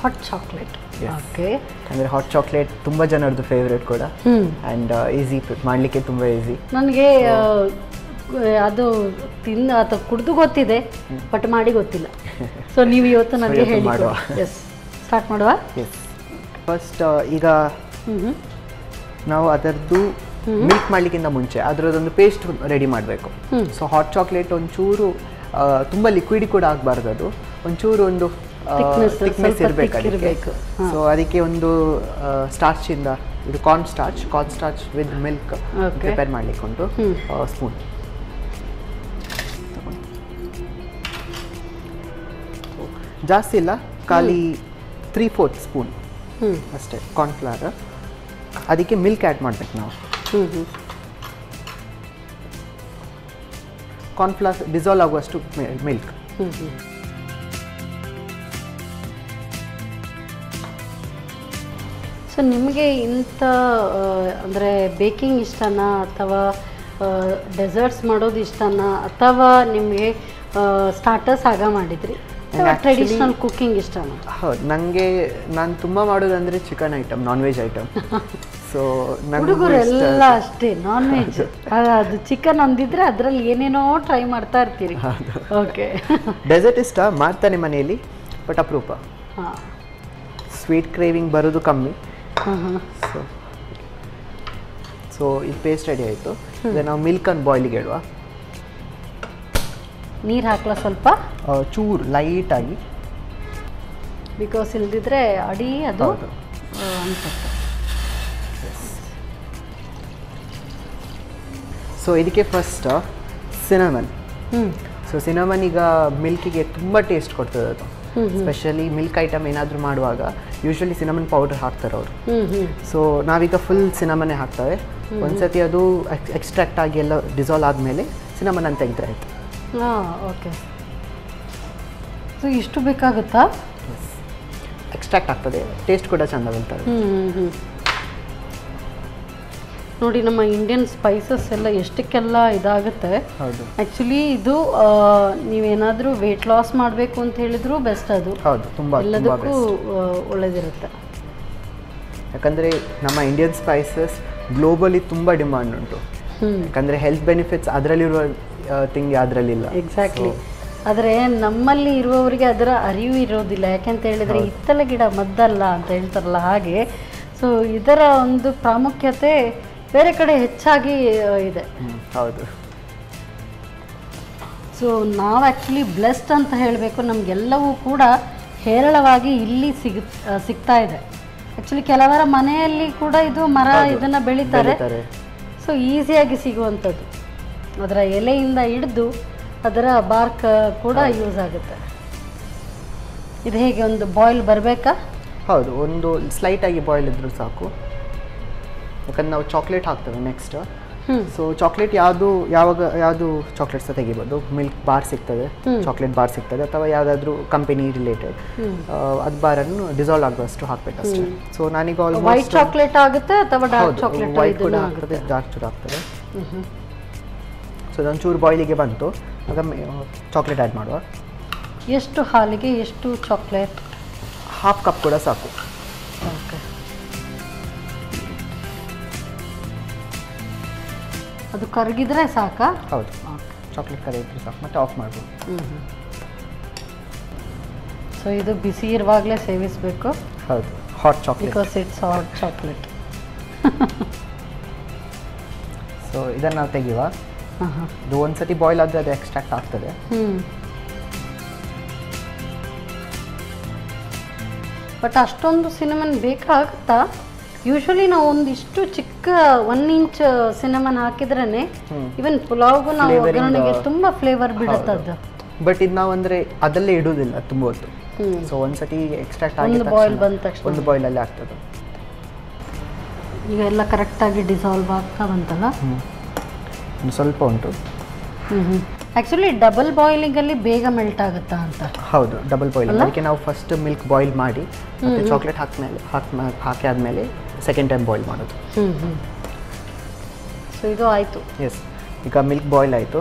ಹಾಟ್ ಚಾಕ್ಲೇಟ್. ಓಕೆ. ಅಂದರೆ ಹಾಟ್ ಚಾಕ್ಲೇಟ್ ತುಂಬ ಜನರದ್ದು ಫೇವ್ರೇಟ್ ಕೂಡ ಆ್ಯಂಡ್ ಈಸಿ ಮಾಡಲಿಕ್ಕೆ ತುಂಬ ಈಸಿ. ನನಗೆ ಅದು ತಿಂದು ಅಥವಾ ಕುಡಿದು ಗೊತ್ತಿದೆ ಬಟ್ ಮಾಡಿ ಗೊತ್ತಿಲ್ಲ. ಸೊ ನೀವು ಇವತ್ತು ನನಗೆ ಹೇಳಿ ಮಾಡುವ. ಎಸ್, ಸ್ಟಾರ್ಟ್ ಮಾಡುವ. ಎಸ್, ಫಸ್ಟ್ ಈಗ ನಾವು ಅದರದ್ದು ಮಿಲ್ಕ್ ಮಾಡಲಿಕ್ಕಿಂತ ಮುಂಚೆ ಅದರದ್ದೊಂದು ಪೇಸ್ಟ್ ರೆಡಿ ಮಾಡಬೇಕು. ಸೊ ಹಾಟ್ ಚಾಕ್ಲೇಟ್ ಒಂಚೂರು ತುಂಬ ಲಿಕ್ವಿಡ್ ಕೂಡ ಆಗಬಾರ್ದು, ಅದು ಒಂಚೂರು ಒಂದು ಥಿಕ್ನೆಸ್ ಇರಬೇಕು ಅದಕ್ಕೆ. ಸೊ ಅದಕ್ಕೆ ಒಂದು ಸ್ಟಾರ್ಚಿಂದ ಇದು corn starch with milk prepare ಮಾಡಲಿಕ್ಕೆ ಉಂಟು. ಸ್ಪೂನ್ ಜಾಸ್ತಿ ಇಲ್ಲ, ಖಾಲಿ 3/4 ಸ್ಪೂನ್ ಅಷ್ಟೇ ಕಾರ್ನ್ಫ್ಲವರ್. ಅದಕ್ಕೆ ಮಿಲ್ಕ್ ಆ್ಯಡ್ ಮಾಡಬೇಕು ನಾವು. ಕಾರ್ನ್ಫ್ಲವರ್ ಡಿಸಾಲ್ವ್ ಆಗುವಷ್ಟು ಮಿಲ್ಕ್. ಸೊ ನಿಮಗೆ ಇಂಥ ಅಂದರೆ ಬೇಕಿಂಗ್ ಇಷ್ಟನಾ ಅಥವಾ ಡೆಸರ್ಟ್ಸ್ ಮಾಡೋದು ಇಷ್ಟನಾ ಅಥವಾ ನಿಮಗೆ ಸ್ಟಾರ್ಟರ್ಸ್ ಆಗ ಮಾಡಿದ್ರಿ ಟ್ರೆಡಿಷನಲ್ ಕುಕ್ಕಿಂಗ್ ಇಷ್ಟನಾ? ಹೌದು, ನಾನು ತುಂಬ ಮಾಡೋದಂದರೆ chicken item, non veg item. So ಹುಡುಗರೆಲ್ಲ ಅಷ್ಟೇ ನಾನ್ ವೆಜ್. ಅದು ಚಿಕನ್ ಒಂದಿದ್ರೆ ಅದರಲ್ಲಿ ಏನೇನೋ ಟ್ರೈ ಮಾಡ್ತಾ ಇರ್ತೀರಿ. ಓಕೆ. ಡೆಸರ್ಟ್ ಇಷ್ಟ ಮಾಡ್ತಾನೆ ಮನೆಯಲ್ಲಿ, ಬಟ್ ಅಪರೂಪ. ಸ್ವೀಟ್ ಕ್ರೇವಿಂಗ್ ಬರೋದು ಕಮ್ಮಿ. ಸೊ ಇದು ಪೇಸ್ಟ್ ರೆಡಿ ಆಯಿತು. ಈಗ ನಾವು ಮಿಲ್ಕನ್ನು ಬಾಯ್ಲಿಗೆ ಇಡುವ. ನೀರು ಹಾಕ್ಲಾ ಸ್ವಲ್ಪ? ಚೂರು ಲೈಟಾಗಿ, ಬಿಕಾಸ್ ಇಲ್ದಿದ್ರೆ ಅಡಿ ಅದು ಅನ್ಸುತ್ತೆ. ಸೊ ಇದಕ್ಕೆ ಫಸ್ಟ್ ಸಿನಮನ್. ಸೊ ಸಿನಮನ್ ಈಗ ಮಿಲ್ಕಿಗೆ ತುಂಬ ಟೇಸ್ಟ್ ಕೊಡ್ತದೆ ಅದು. ಸ್ಪೆಷಲಿ ಮಿಲ್ಕ್ ಐಟಮ್ ಏನಾದರೂ ಮಾಡುವಾಗ ಯೂಶ್ವಲಿ ಸಿನಮನ್ ಪೌಡರ್ ಹಾಕ್ತಾರೆ ಅವರು. ಸೊ ನಾವೀಗ ಫುಲ್ ಸಿನಮನ್ನೇ ಹಾಕ್ತೇವೆ. ಒಂದ್ಸತಿ ಅದು ಎಕ್ಸ್ಟ್ರಾಕ್ಟ್ ಆಗಿ ಎಲ್ಲ ಡಿಸಾಲ್ವ್ ಆದಮೇಲೆ ಸಿನಮನ್ ಅಂತ ತೆಗೆದ್ರೆ ಆಯಿತು. ಓಕೆ. ಸೊ ಇಷ್ಟು ಬೇಕಾಗುತ್ತಾ? ಎಕ್ಸ್ಟ್ರಾಕ್ಟ್ ಆಗ್ತದೆ, ಟೇಸ್ಟ್ ಕೂಡ ಚೆಂದ ಬರ್ತದೆ. ನೋಡಿ ನಮ್ಮ ಇಂಡಿಯನ್ ಸ್ಪೈಸಸ್ ಎಲ್ಲ ಎಷ್ಟಕ್ಕೆಲ್ಲ ಇದಾಗುತ್ತೆ. ಹೌದು, ಆ್ಯಕ್ಚುಲಿ ಇದು ನೀವೇನಾದರೂ ವೆಯ್ಟ್ ಲಾಸ್ ಮಾಡಬೇಕು ಅಂತ ಹೇಳಿದ್ರು ಬೆಸ್ಟ್. ಅದು ಹೌದು, ತುಂಬ ಎಲ್ಲದಕ್ಕೂ ಒಳ್ಳೆದಿರುತ್ತೆ. ಯಾಕಂದರೆ ನಮ್ಮ ಇಂಡಿಯನ್ ಸ್ಪೈಸಸ್ ಗ್ಲೋಬಲಿ ತುಂಬ ಡಿಮಾಂಡ್ ಉಂಟು. ಯಾಕಂದರೆ ಹೆಲ್ತ್ ಬೆನಿಫಿಟ್ಸ್ ಅದರಲ್ಲಿರುವ ಥಿಂಗ್ ಅದರಲ್ಲಿಲ್ಲ. ಎಕ್ಸಾಕ್ಟ್ಲಿ. ಆದರೆ ನಮ್ಮಲ್ಲಿ ಇರುವವರಿಗೆ ಅದರ ಅರಿವು ಇರೋದಿಲ್ಲ. ಯಾಕೆಂತ ಹೇಳಿದರೆ ಹಿತ್ತಲ ಗಿಡ ಮದ್ದಲ್ಲ ಅಂತ ಹೇಳ್ತಾರಲ್ಲ ಹಾಗೆ. ಸೊ ಇದರ ಒಂದು ಪ್ರಾಮುಖ್ಯತೆ ಬೇರೆ ಕಡೆ ಹೆಚ್ಚಾಗಿ ಇದೆ. ಹೌದು. ಸೊ ನಾವು ಆ್ಯಕ್ಚುಲಿ ಬ್ಲೆಸ್ಡ್ ಅಂತ ಹೇಳಬೇಕು. ನಮಗೆಲ್ಲವೂ ಕೂಡ ಹೇರಳವಾಗಿ ಇಲ್ಲಿ ಸಿಗ್ತಾ ಇದೆ. ಆ್ಯಕ್ಚುಲಿ ಕೆಲವರ ಮನೆಯಲ್ಲಿ ಕೂಡ ಇದು ಮರ ಇದನ್ನು ಬೆಳೀತಾರೆ. ಸೊ ಈಸಿಯಾಗಿ ಸಿಗುವಂಥದ್ದು. ಅದರ ಎಲೆಯಿಂದ ಹಿಡಿದು ಅದರ ಬಾರ್ಕ್ ಕೂಡ ಯೂಸ್ ಆಗುತ್ತೆ. ಇದು ಹೇಗೆ ಒಂದು ಬಾಯ್ಲ್ ಬರಬೇಕಾ? ಹೌದು, ಒಂದು ಸ್ಲೈಟಾಗಿ ಬಾಯ್ಲ್ ಇದ್ರೂ ಸಾಕು. ಯಾಕಂದ್ರೆ ನಾವು ಚಾಕ್ಲೇಟ್ ಹಾಕ್ತೇವೆ ನೆಕ್ಸ್ಟ್. ಸೊ ಚಾಕ್ಲೇಟ್ ಯಾವುದು ಚಾಕ್ಲೇಟ್ಸ್ ತೆಗಿಬೋದು. ಮಿಲ್ಕ್ ಬಾರ್ ಸಿಗ್ತದೆ, ಚಾಕ್ಲೇಟ್ ಬಾರ್ ಸಿಗ್ತದೆ, ಅಥವಾ ಯಾವುದಾದ್ರೂ ಕಂಪನಿ ರಿಲೇಟೆಡ್ ಅದು ಬಾರನ್ನು ಡಿಸಾಲ್ವ್ ಆಗುವಷ್ಟು ಹಾಕ್ಬೇಕಷ್ಟೇ. ಸೊ ನಾನೀಗ ಆಲ್ಮೋಸ್ಟ್ ವೈಟ್ ಚಾಕ್ಲೇಟ್ ಆಗುತ್ತೆ ಅಥವಾ ಡಾರ್ಕ್ ಚಾಕ್ಲೇಟ್? ವೈಟ್ ಕೂಡ ಆಗ್ತದೆ, ಡಾರ್ಕ್ ಕೂಡ ಆಗ್ತದೆ. ಸೊ ಅದೊಂಚೂರು ಬಾಯ್ಲಿಗೆ ಬಂತು, ಆಗ ಚಾಕ್ಲೇಟ್ ಆ್ಯಡ್ ಮಾಡುವ. ಎಷ್ಟು ಹಾಲಿಗೆ ಎಷ್ಟು ಚಾಕ್ಲೇಟ್? ಹಾಫ್ ಕಪ್ ಕೂಡ ಸಾಕು. ಓಕೆ. ಅದು ಕರಗಿದ್ರೆ ಸಾಕಾ? ಹೌದು, ಚಾಕ್ಲೇಟ್ ಕರಗಿದ್ರೆ ಸಾಕು, ಮತ್ತೆ ಆಫ್ ಮಾಡ್ಬೋದು. ಸೊ ಇದು ಬಿಸಿ ಇರುವಾಗಲೇ ಸೇವಿಸಬೇಕು. ಹೌದು, hot chocolate, because it's hot chocolate. So ಇದನ್ನು ನಾವು ತೆಗೆಯುವ. ಇದು ಒಂದ್ಸತಿ ಬಾಯ್ಲ್ ಆದರೆ ಅದು ಎಕ್ಸ್ಟ್ರಾಕ್ಟ್ ಆಗ್ತದೆ. ಬಟ್ ಅಷ್ಟೊಂದು ಸಿನಮನ್ ಬೇಕಾಗುತ್ತಾ? ಯೂಶ್ವಲಿ ನಾವು ಒಂದಿಷ್ಟು ಚಿಕ್ಕ 1 ಇಂಚ್ ಸಿನಮನ್ ಹಾಕಿದ್ರೇ ಇವನ್ ಪುಲಾವ್ಗೂ ನಾವು ಒಗ್ಗರಣೆಗೆ ತುಂಬ ಫ್ಲೇವರ್ ಬಿಡುತ್ತದ್ದು. ಬಟ್ ಇದು ನಾವು ಅಂದರೆ ಅದಲ್ಲೇ ಇಡುವುದಿಲ್ಲ ತುಂಬ ಹೊತ್ತು. ಸೊ ಒಂದ್ಸತಿ ಎಕ್ಸ್ಟ್ರಾಕ್ಟ್ ಆಗಿ ಬಾಯ್ಲ್ ಬಂದ ತಕ್ಷಣ ಒಂದು ಬಾಯ್ಲಲ್ಲೇ ಆಗ್ತದೆ. ಈಗ ಎಲ್ಲ ಕರೆಕ್ಟಾಗಿ ಡಿಸಾಲ್ವ್ ಆಗ್ತಾ ಬಂತಲ್ಲ? ಒಂದು ಸ್ವಲ್ಪ ಉಂಟು. ಆ್ಯಕ್ಚುಲಿ ಡಬಲ್ ಬಾಯ್ಲಿಂಗಲ್ಲಿ ಬೇಗ ಮೆಲ್ಟ್ ಆಗುತ್ತಾ ಅಂತ? ಹೌದು, ಡಬಲ್ ಬಾಯ್ಲಿಂಗ್. ಅದಕ್ಕೆ ನಾವು ಫಸ್ಟ್ ಮಿಲ್ಕ್ ಬಾಯ್ಲ್ ಮಾಡಿ ಮತ್ತೆ ಚಾಕ್ಲೇಟ್ ಹಾಕಿ ಆದಮೇಲೆ ಸೆಕೆಂಡ್ ಟೈಮ್ ಬಾಯ್ಲ್ ಮಾಡೋದು. ಸೊ ಇದು ಆಯಿತು. ಎಸ್, ಈಗ ಮಿಲ್ಕ್ ಬಾಯ್ಲ್ ಆಯಿತು.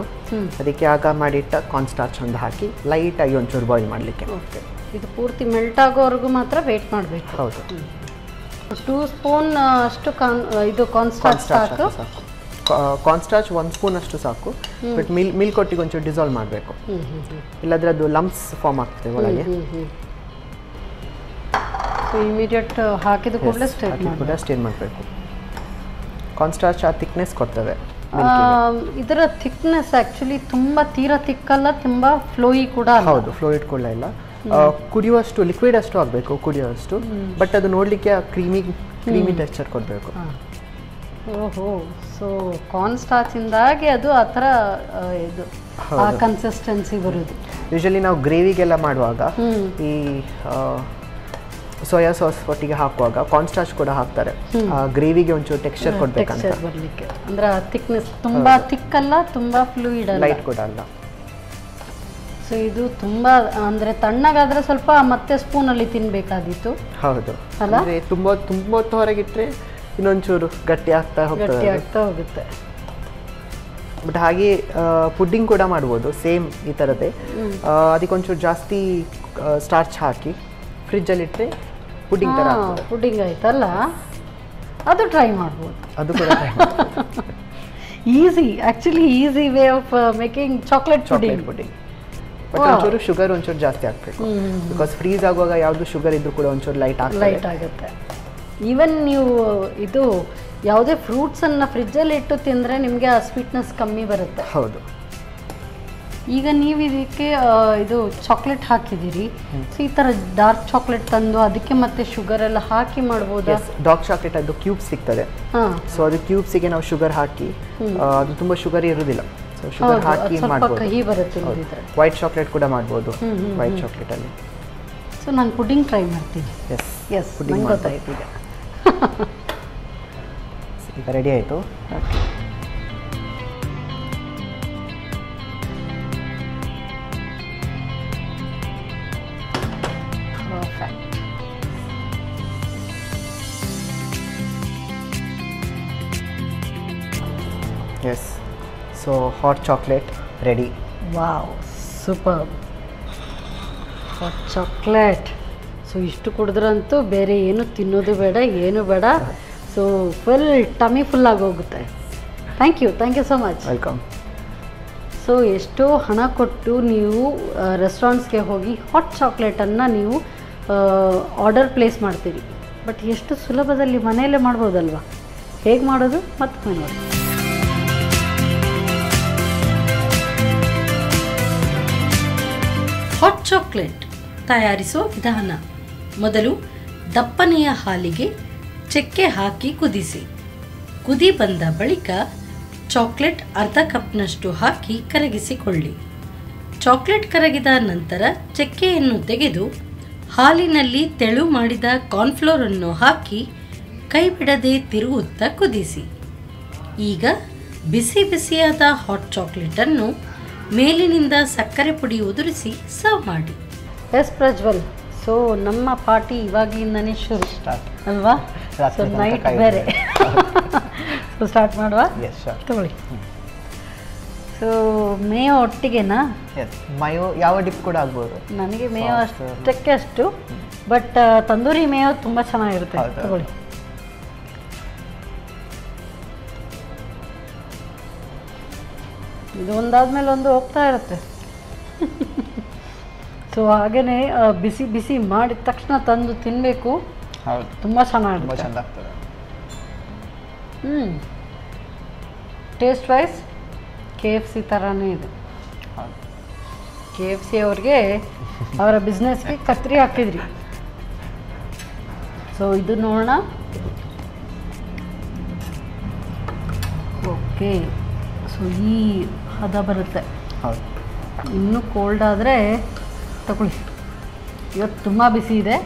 ಅದಕ್ಕೆ ಆಗ ಮಾಡಿಟ್ಟ ಕಾರ್ನ್ ಸ್ಟಾರ್ಚ್ ಒಂದು ಹಾಕಿ ಲೈಟಾಗಿ ಒಂಚೂರು ಬಾಯ್ಲ್ ಮಾಡಲಿಕ್ಕೆ. ಓಕೆ. ಇದು ಪೂರ್ತಿ ಮೆಲ್ಟ್ ಆಗೋವರೆಗೂ ಮಾತ್ರ ವೇಟ್ ಮಾಡಬೇಕು. ಹೌದು. 2 ಸ್ಪೂನ್ ಅಷ್ಟು ಇದು ಕಾರ್ನ್ಸ್ಟಾರ್ಚ್ ಸಾಕು. ಕಾರ್ನ್ಸ್ಟಾರ್ಚ್ 1 ಸ್ಪೂನ್ ಅಷ್ಟು ಸಾಕು. ಬಟ್ ಮಿಲ್ಕ್ ಒಟ್ಟಿಗೆ ಒಂಚೂರು ಡಿಸಾಲ್ವ್ ಮಾಡಬೇಕು, ಇಲ್ಲಾಂದರೆ ಅದು ಲಂಪ್ಸ್ ಫಾರ್ಮ್ ಆಗ್ತದೆ ಒಳಗೆ. ಸೊ ಇಮಿಡಿಯೇಟ್ ಹಾಕಿದ ಕೂಡಲೇ ಸ್ಟೇರ್ ಮಾಡಬೇಕು. ಕಾರ್ನ್ಸ್ಟಾರ್ಚ್ ಆ ಥಿಕ್ನೆಸ್ ಕೊಡ್ತದೆ. ಇದರ ಥಿಕ್ನೆಸ್ ಆ್ಯಕ್ಚುಲಿ ತುಂಬ ತೀರಾ ತಿಕ್ಕಲ್ಲ, ತುಂಬ ಫ್ಲೋಯಿ ಕೂಡ. ಹೌದು, ಫ್ಲೋಯಿಡ್ ಕೂಡ ಇಲ್ಲ. ಕುಡಿಯುವಷ್ಟು ಲಿಕ್ವಿಡ್ ಅಷ್ಟು ಆಗಬೇಕು, ಕುಡಿಯುವಷ್ಟು. ಬಟ್ ಅದು ನೋಡಲಿಕ್ಕೆ ಕ್ರೀಮಿ ಟೆಕ್ಸ್ಚರ್ ಕೊಡಬೇಕು. ಓಹೋ, ಸೊ ಕಾರ್ನ್ಸ್ಟಾರ್ಚಿಂದಾಗಿ ಅದು ಆ ಥರ ಇದು ಆ ಕನ್ಸಿಸ್ಟೆನ್ಸಿ ಬರೋದು. ಯೂಶಲಿ ನಾವು ಗ್ರೇವಿಗೆಲ್ಲ ಮಾಡುವಾಗ ಈ ಸೋಯಾ ಸಾಸ್ ಒಟ್ಟಿಗೆ ಹಾಕುವಾಗ ಕಾರ್ನ್ಸ್ಟಾರ್ಚ್ ಕೂಡ ಹಾಕ್ತಾರೆ, ಗ್ರೇವಿಗೆ ಒಂಚೂರು ಟೆಕ್ಸ್ಚರ್ ಕೊಡಬೇಕಂತ. ಬರಲಿಕ್ಕೆ ಅಂದ್ರೆ ಥಿಕ್ನೆಸ್ ತುಂಬ ತಿಕ್ಕಲ್ಲ, ತುಂಬ ಫ್ಲೂಯಿಡ್ ಅಲ್ಲ, ಲೈಟ್ ಕೂಡ ಅಲ್ಲ. ಸೊ ಇದು ತುಂಬ ಅಂದರೆ ತಣ್ಣಗಾದರೆ ಸ್ವಲ್ಪ ಮತ್ತೆ ಸ್ಪೂನಲ್ಲಿ ತಿನ್ನಬೇಕಾದಿತ್ತು. ಹೌದು, ಅಂದರೆ ತುಂಬ ಹೊತ್ತು ಹೊರಗಿಟ್ರೆ ಇನ್ನೊಂಚೂರು ಗಟ್ಟಿ ಆಗ್ತಾ ಹೋಗುತ್ತೆ. ಬಟ್ ಹಾಗೆ ಪುಡ್ಡಿಂಗ್ ಕೂಡ ಮಾಡ್ಬೋದು, ಸೇಮ್ ಈ ಥರದ್ದೇ. ಅದಕ್ಕೊಂಚೂರು ಜಾಸ್ತಿ ಸ್ಟಾರ್ಚ್ ಹಾಕಿ ಫ್ರಿಜ್ಜಲ್ಲಿಟ್ಟರೆ ಪುಡ್ಡಿಂಗ್ ಥರ ಪುಡ್ಡಿಂಗ್ ಆಯ್ತಲ್ಲ, ಅದು ಟ್ರೈ ಮಾಡ್ಬೋದು. ಅದು ಕೂಡ easy, actually easy way of making chocolate pudding. But ಒಂಚೂರು ಶುಗರ್ ಒಂಚೂರು ಜಾಸ್ತಿ ಹಾಕಬೇಕು, ಬಿಕಾಸ್ ಫ್ರೀಸ್ ಆಗುವಾಗ ಯಾವುದು ಶುಗರ್ ಇದ್ರೂ ಕೂಡ ಒಂಚೂರು ಲೈಟ್ ಆಗುತ್ತೆ. ಈವನ್ ನೀವು ಇದು ಯಾವುದೇ ಫ್ರೂಟ್ಸನ್ನು ಫ್ರಿಜ್ಜಲ್ಲಿ ಇಟ್ಟು ತಿಂದರೆ ನಿಮಗೆ ಆ ಸ್ವೀಟ್ನೆಸ್ ಕಮ್ಮಿ ಬರುತ್ತೆ. ಹೌದು. ಈಗ ನೀವು ಇದಕ್ಕೆ ಇದು ಚಾಕ್ಲೇಟ್ ಹಾಕಿದ್ದೀರಿ, ಸೊ ಈ ಥರ ಡಾರ್ಕ್ ಚಾಕ್ಲೇಟ್ ತಂದು ಅದಕ್ಕೆ ಮತ್ತೆ ಶುಗರ್ ಎಲ್ಲ ಹಾಕಿ ಮಾಡ್ಬೋದಾ? ಡಾರ್ಕ್ ಚಾಕ್ಲೇಟ್ ಅದು ಕ್ಯೂಬ್ಸ್ ಸಿಗ್ತದೆ. ಸೊ ಅದು ಕ್ಯೂಬ್ಸಿಗೆ ನಾವು ಶುಗರ್ ಹಾಕಿ, ಅದು ತುಂಬ ಶುಗರ್ ಇರೋದಿಲ್ಲ, ಸೊ ಶುಗರ್ ಹಾಕಿ ಮಾಡ್ಬೋದು. ಕಹಿ ಬರುತ್ತೆ. ವೈಟ್ ಚಾಕ್ಲೇಟ್ ಕೂಡ ಮಾಡ್ಬೋದು, ವೈಟ್ ಚಾಕ್ಲೇಟಲ್ಲಿ. ಸೊ ನಾನು ಪುಡ್ಡಿಂಗ್ ಟ್ರೈ ಮಾಡ್ತೀನಿ. ಎಸ್, ನಂಗೆ ಗೊತ್ತಾಯ್ತು. ಈಗ ರೆಡಿ ಆಯಿತು. Yes, so hot chocolate ready. Wow, superb. Hot chocolate. So ಇಷ್ಟು ಕುಡಿದ್ರಂತೂ ಬೇರೆ ಏನು ತಿನ್ನೋದು ಬೇಡ, ಏನು ಬೇಡ. ಸೊ ಫುಲ್ ಟಮಿ ಫುಲ್ ಆಗೋಗುತ್ತೆ. Thank you so much. Welcome. So ಎಷ್ಟೋ ಹಣ ಕೊಟ್ಟು ನೀವು ರೆಸ್ಟೋರೆಂಟ್ಸ್ಗೆ ಹೋಗಿ ಹಾಟ್ ಚಾಕ್ಲೇಟನ್ನು ನೀವು ಆರ್ಡರ್ ಪ್ಲೇಸ್ ಮಾಡ್ತೀರಿ, ಬಟ್ ಎಷ್ಟು ಸುಲಭದಲ್ಲಿ ಮನೆಯಲ್ಲೇ ಮಾಡ್ಬೋದಲ್ವಾ? ಹೇಗೆ ಮಾಡೋದು ಮತ್ತೆ ನೋಡಿ. ಹಾಟ್ ಚಾಕ್ಲೇಟ್ ತಯಾರಿಸುವ ವಿಧಾನ: ಮೊದಲು ದಪ್ಪನೆಯ ಹಾಲಿಗೆ ಚಕ್ಕೆ ಹಾಕಿ ಕುದಿಸಿ. ಕುದಿ ಬಂದ ಬಳಿಕ ಚಾಕ್ಲೇಟ್ ಅರ್ಧ ಕಪ್ನಷ್ಟು ಹಾಕಿ ಕರಗಿಸಿಕೊಳ್ಳಿ. ಚಾಕ್ಲೇಟ್ ಕರಗಿದ ನಂತರ ಚಕ್ಕೆಯನ್ನು ತೆಗೆದು ಹಾಲಿನಲ್ಲಿ ತೆಳು ಮಾಡಿದ ಕಾರ್ನ್ಫ್ಲೋರನ್ನು ಹಾಕಿ ಕೈ ಬಿಡದೆ ತಿರುಗುತ್ತಾ ಕುದಿಸಿ. ಈಗ ಬಿಸಿ ಬಿಸಿಯಾದ ಹಾಟ್ ಚಾಕ್ಲೇಟನ್ನು ಮೇಲಿನಿಂದ ಸಕ್ಕರೆ ಪುಡಿ ಉದುರಿಸಿ ಸರ್ವ್ ಮಾಡಿ. ಎಸ್ ಪ್ರಜ್ವಲ್, ಸೊ ನಮ್ಮ ಪಾರ್ಟಿ ಇವಾಗಿಂದನೇ ಶುರು ಅಲ್ವಾ? ಸೊ ನೈಟ್ ಬೇರೆ. ಸೊ ಸ್ಟಾರ್ಟ್ ಮಾಡುವ? ತಗೊಳ್ಳಿ. ಸೊ ಮೇಯೋ ಒಟ್ಟಿಗೆನಾ? ಮೇಯೋ ಯಾವ ಡಿಪ್ ಕೂಡ ಆಗ್ಬೋದು. ನನಗೆ ಮೇಯೋ ಅಷ್ಟಕ್ಕೆ ಅಷ್ಟು, ಬಟ್ ತಂದೂರಿ ಮೇಯೋ ತುಂಬ ಚೆನ್ನಾಗಿರುತ್ತೆ. ತಗೊಳ್ಳಿ. ಇದು ಒಂದಾದ್ಮೇಲೆ ಒಂದು ಹೋಗ್ತಾ ಇರುತ್ತೆ. ಸೊ ಹಾಗೆಯೇ ಬಿಸಿ ಬಿಸಿ ಮಾಡಿದ ತಕ್ಷಣ ತಂದು ತಿನ್ನಬೇಕು. ತುಂಬ ಚೆನ್ನಾಗಿರುತ್ತೆ. ಟೇಸ್ಟ್ ವೈಸ್ KFC ಥರನೇ ಇದೆ. KFC ಅವ್ರಿಗೆ ಅವರ ಬಿಸ್ನೆಸ್ಗೆ ಕತ್ರಿ ಹಾಕಿದ್ರಿ. ಸೊ ಇದು ನೋಡೋಣ. ಓಕೆ, ಸೊ ಈ ಹದ ಬರುತ್ತೆ. ಇನ್ನೂ ಕೋಲ್ಡ್ ಆದರೆ ತಗೊಳ್ಳಿ. ಇವತ್ತು ತುಂಬ ಬಿಸಿ ಇದೆ.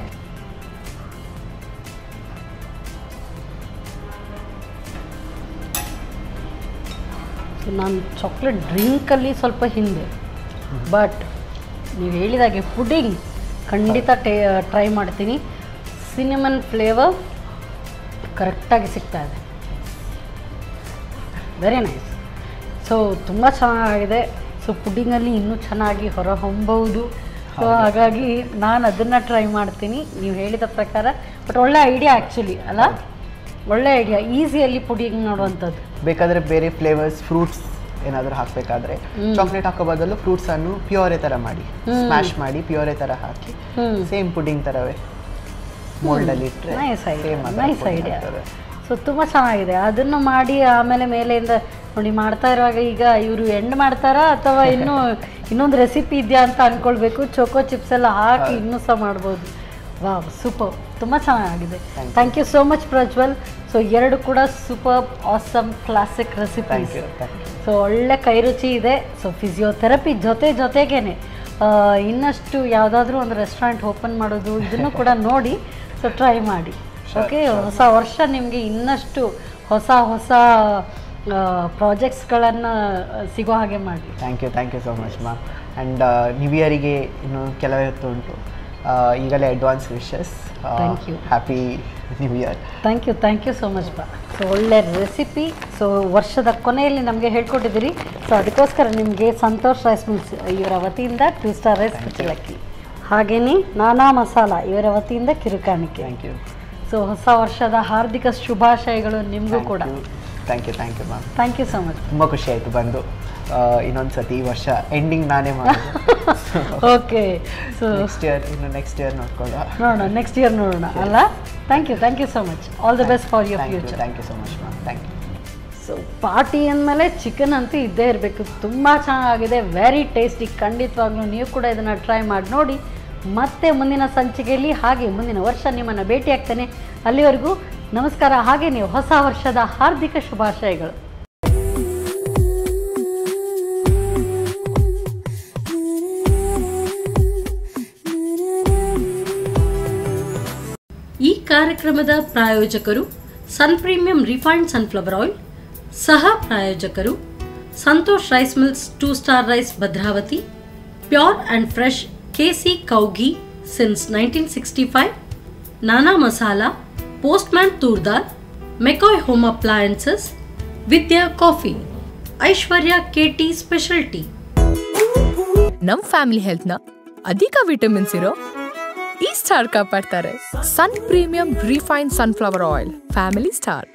ಸೊ ನಾನು ಚಾಕ್ಲೇಟ್ ಡ್ರಿಂಕಲ್ಲಿ ಸ್ವಲ್ಪ ಹಿಂದೆ, ಬಟ್ ನೀವು ಹೇಳಿದಾಗೆ ಪುಡಿಂಗ್ ಖಂಡಿತ ಟ್ರೈ ಮಾಡ್ತೀನಿ. ಸಿನಿಮನ್ ಫ್ಲೇವರ್ ಕರೆಕ್ಟಾಗಿ ಸಿಗ್ತಾ ಇದೆ. Very nice. ಸೊ ತುಂಬ ಚೆನ್ನಾಗಿದೆ. ಸೊ ಪುಡ್ಡಿಂಗಲ್ಲಿ ಇನ್ನೂ ಚೆನ್ನಾಗಿ ಹೊರಹೊಮ್ಮಬಹುದು. ಸೊ ಹಾಗಾಗಿ ನಾನು ಅದನ್ನು ಟ್ರೈ ಮಾಡ್ತೀನಿ ನೀವು ಹೇಳಿದ ಪ್ರಕಾರ. ಬಟ್ ಒಳ್ಳೆ ಐಡಿಯಾ ಆ್ಯಕ್ಚುಲಿ ಅಲ್ಲ, ಒಳ್ಳೆ ಐಡಿಯಾ, ಈಸಿಯಲ್ಲಿ ಪುಡಿಂಗ್ ನೋಡುವಂಥದ್ದು. ಬೇಕಾದರೆ ಬೇರೆ ಫ್ಲೇವರ್ಸ್ ಫ್ರೂಟ್ಸ್ ಏನಾದರೂ ಹಾಕಬೇಕಾದ್ರೆ ಚಾಕ್ಲೇಟ್ ಹಾಕೋ ಬದಲು ಫ್ರೂಟ್ಸನ್ನು ಪ್ಯೂರೇ ಥರ ಮಾಡಿ ಸ್ಮ್ಯಾಶ್ ಮಾಡಿ ಪ್ಯೂರೇ ಥರ ಹಾಕಿ ಸೇಮ್ ಪುಡಿಂಗ್ ಥರವೇ ಮೋಲ್ಡಲ್ಲಿ ಇಟ್ಟರೆ ನೈಸ್ ಐಡಿಯಾ. ಸೊ ತುಂಬ ಚೆನ್ನಾಗಿದೆ. ಅದನ್ನು ಮಾಡಿ ಆಮೇಲೆ ಮೇಲೆಯಿಂದ ನೋಡಿ ಮಾಡ್ತಾ ಇರುವಾಗ ಈಗ ಇವರು ಎಂಡ್ ಮಾಡ್ತಾರಾ ಅಥವಾ ಇನ್ನೊಂದು ರೆಸಿಪಿ ಇದೆಯಾ ಅಂತ ಅಂದ್ಕೊಳ್ಬೇಕು. ಚೋಕೋ ಚಿಪ್ಸ್ ಎಲ್ಲ ಹಾಕಿ ಇನ್ನೂ ಸಹ ಮಾಡ್ಬೋದು. ವಾವ್, ಸೂಪರ್, ತುಂಬ ಚೆನ್ನಾಗಿದೆ. Thank you so much Prajwal. So ಎರಡು ಕೂಡ super awesome classic recipes. So ಒಳ್ಳೆ ಕೈ ರುಚಿ ಇದೆ. ಸೊ ಫಿಸಿಯೋಥೆರಪಿ ಜೊತೆಗೇನೆ ಇನ್ನಷ್ಟು ಯಾವುದಾದ್ರೂ ಒಂದು ರೆಸ್ಟೋರೆಂಟ್ ಓಪನ್ ಮಾಡೋದು ಇದನ್ನು ಕೂಡ ನೋಡಿ ಸೊ ಟ್ರೈ ಮಾಡಿ. ಓಕೆ, ಹೊಸ ವರ್ಷ ನಿಮಗೆ ಇನ್ನಷ್ಟು ಹೊಸ ಪ್ರಾಜೆಕ್ಟ್ಸ್ಗಳನ್ನು ಸಿಗೋ ಹಾಗೆ ಮಾಡಿ. Thank you so much ma'am. And new ಇಯರಿಗೆ ಇನ್ನು ಕೆಲವೇ ಹೊತ್ತು ಉಂಟು. ಈಗಲೇ advance wishes. Thank you. Happy new year. Thank you so much ಬಾ. ಸೊ ಒಳ್ಳೆ ರೆಸಿಪಿ. ಸೊ ವರ್ಷದ ಕೊನೆಯಲ್ಲಿ ನಮಗೆ ಹೇಳ್ಕೊಟ್ಟಿದ್ದೀರಿ. ಸೊ ಅದಕ್ಕೋಸ್ಕರ ನಿಮಗೆ ಸಂತೋಷ್ ರೈಸ್ ಮಿಲ್ಸ್ ಇವರ ವತಿಯಿಂದ 2 ಸ್ಟಾರ್ ರೈಸ್ ಕುಚ್ಚಲಕ್ಕಿ, ಹಾಗೆಯೇ ನಾನಾ ಮಸಾಲ ಇವರ ವತಿಯಿಂದ ಕಿರುಕಾಣಿಕೆ. Thank you. ಸೊ ಹೊಸ ವರ್ಷದ ಹಾರ್ದಿಕ ಶುಭಾಶಯಗಳು ನಿಮಗೂ ಕೂಡ. Thank you ma'am. Thank you so much. ತುಂಬ ಖುಷಿ ಆಯಿತು ಬಂದು. ಇನ್ನೊಂದು ಸತಿ ಈ ವರ್ಷ ಎಂಡಿಂಗ್ ನಾನೇ ಮಾಡೋದು. ಓಕೆ, ಸೊ ನೆಕ್ಸ್ಟ್ ಇಯರ್ ನೋಡೋಣ, ನೆಕ್ಸ್ಟ್ ಇಯರ್ ನೋಡೋಣ ಅಲ್ಲ. Thank you so much. All the best for your future. Thank you so much ma'am. Thank you. So party ಅಂದಮೇಲೆ ಚಿಕನ್ ಅಂತೂ ಇದ್ದೇ ಇರಬೇಕು. ತುಂಬ ಚೆನ್ನಾಗಿದೆ, ವೆರಿ ಟೇಸ್ಟಿ. ಖಂಡಿತವಾಗ್ಲೂ ನೀವು ಕೂಡ ಇದನ್ನು ಟ್ರೈ ಮಾಡಿ ನೋಡಿ. ಮತ್ತೆ ಮುಂದಿನ ಸಂಚಿಕೆಯಲ್ಲಿ ಹಾಗೆ ಮುಂದಿನ ವರ್ಷ ನಿಮ್ಮನ್ನು ಭೇಟಿಯಾಗ್ತೇನೆ. ಅಲ್ಲಿವರೆಗೂ ನಮಸ್ಕಾರ. ಹಾಗೆ ನೀವು ಹೊಸ ವರ್ಷದ ಹಾರ್ದಿಕ ಶುಭಾಶಯಗಳು. ಈ ಕಾರ್ಯಕ್ರಮದ ಪ್ರಾಯೋಜಕರು ಸನ್ ಪ್ರೀಮಿಯಂ ರಿಫೈನ್ಡ್ ಸನ್ಫ್ಲವರ್ ಆಯಿಲ್, ಸಹ ಪ್ರಾಯೋಜಕರು Santosh rice mills 2 star rice Bhadravati, pure and fresh KC cow ghee since 1965, Nana Masala, Postman Turdal, McCoy Home Appliances, Vidya Coffee, Aishwarya KT Specialty. ನಮ್ ಫ್ಯಾಮಿಲಿ ಹೆಲ್ತ್ ನ ಅಧಿಕ ವಿಟಮಿನ್ಸ್ ಇರೋ ಈ ಸ್ಟಾರ್ ಕಾಪಾಡ್ತಾರೆ. ಸನ್ premium refined sunflower oil, family star.